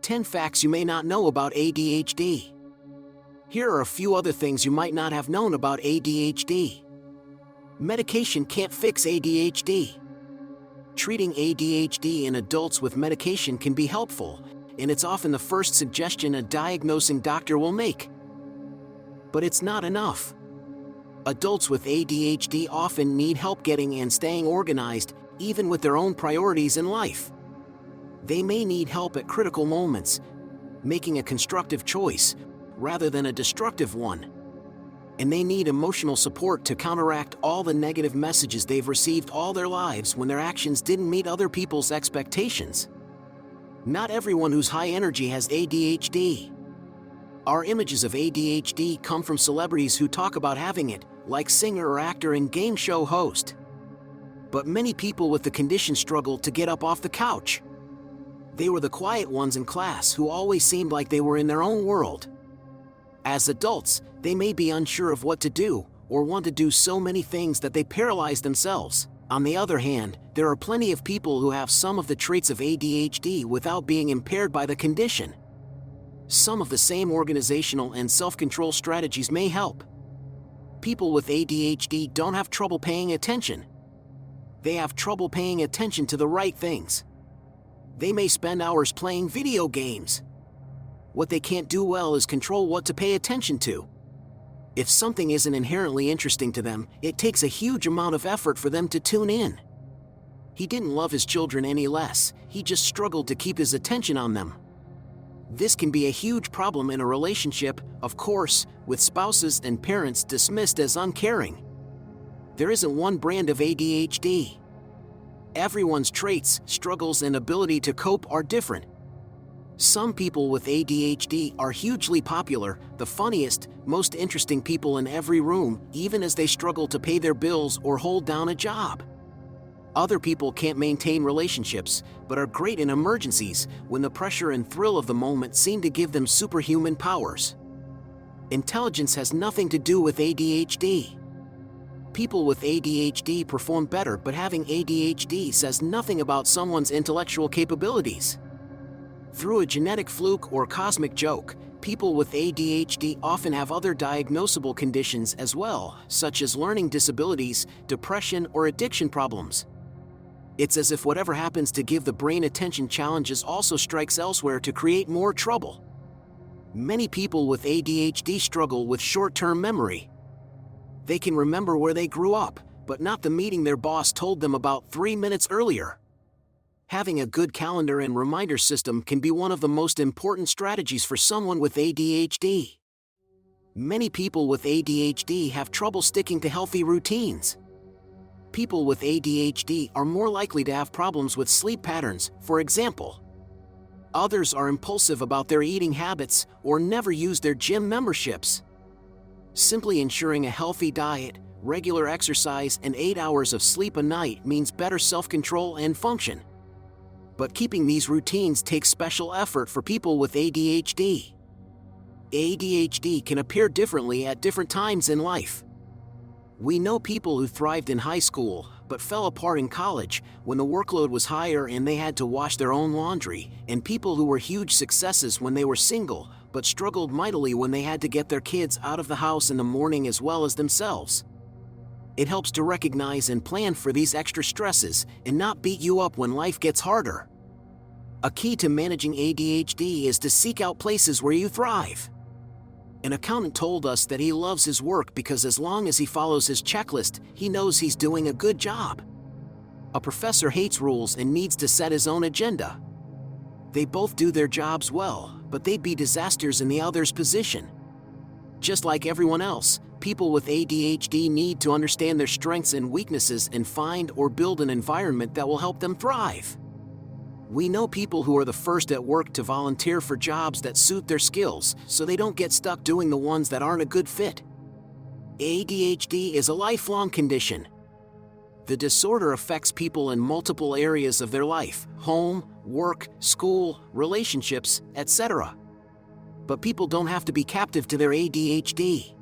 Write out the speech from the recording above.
10 facts you may not know about ADHD. Here are a few other things you might not have known about ADHD. Medication can't fix ADHD. Treating ADHD in adults with medication can be helpful, and it's often the first suggestion a diagnosing doctor will make. But it's not enough. Adults with ADHD often need help getting and staying organized, even with their own priorities in life. They may need help at critical moments, making a constructive choice rather than a destructive one. And they need emotional support to counteract all the negative messages they've received all their lives when their actions didn't meet other people's expectations. Not everyone who's high energy has ADHD. Our images of ADHD come from celebrities who talk about having it, like singer or actor and game show host. But many people with the condition struggle to get up off the couch. They were the quiet ones in class who always seemed like they were in their own world. As adults, they may be unsure of what to do, or want to do so many things that they paralyze themselves. On the other hand, there are plenty of people who have some of the traits of ADHD without being impaired by the condition. Some of the same organizational and self-control strategies may help. People with ADHD don't have trouble paying attention. They have trouble paying attention to the right things. They may spend hours playing video games. What they can't do well is control what to pay attention to. If something isn't inherently interesting to them, it takes a huge amount of effort for them to tune in. He didn't love his children any less, he just struggled to keep his attention on them. This can be a huge problem in a relationship, of course, with spouses and parents dismissed as uncaring. There isn't one brand of ADHD. Everyone's traits, struggles, and ability to cope are different. Some people with ADHD are hugely popular, the funniest, most interesting people in every room, even as they struggle to pay their bills or hold down a job. Other people can't maintain relationships, but are great in emergencies, when the pressure and thrill of the moment seem to give them superhuman powers. Intelligence has nothing to do with ADHD. People with ADHD perform better, but having ADHD says nothing about someone's intellectual capabilities. Through a genetic fluke or cosmic joke, people with ADHD often have other diagnosable conditions as well, such as learning disabilities, depression, or addiction problems. It's as if whatever happens to give the brain attention challenges also strikes elsewhere to create more trouble. Many people with ADHD struggle with short-term memory. They can remember where they grew up, but not the meeting their boss told them about 3 minutes earlier. Having a good calendar and reminder system can be one of the most important strategies for someone with ADHD. Many people with ADHD have trouble sticking to healthy routines. People with ADHD are more likely to have problems with sleep patterns, for example. Others are impulsive about their eating habits or never use their gym memberships. Simply ensuring a healthy diet, regular exercise, and 8 hours of sleep a night means better self-control and function. But keeping these routines takes special effort for people with ADHD. ADHD can appear differently at different times in life. We know people who thrived in high school, but fell apart in college when the workload was higher and they had to wash their own laundry, and people who were huge successes when they were single, but struggled mightily when they had to get their kids out of the house in the morning as well as themselves. It helps to recognize and plan for these extra stresses and not beat you up when life gets harder. A key to managing ADHD is to seek out places where you thrive. An accountant told us that he loves his work because as long as he follows his checklist, he knows he's doing a good job. A professor hates rules and needs to set his own agenda. They both do their jobs well, but they'd be disasters in the other's position. Just like everyone else, people with ADHD need to understand their strengths and weaknesses and find or build an environment that will help them thrive. We know people who are the first at work to volunteer for jobs that suit their skills, so they don't get stuck doing the ones that aren't a good fit. ADHD is a lifelong condition. The disorder affects people in multiple areas of their life: home, work, school, relationships, etc. But people don't have to be captive to their ADHD.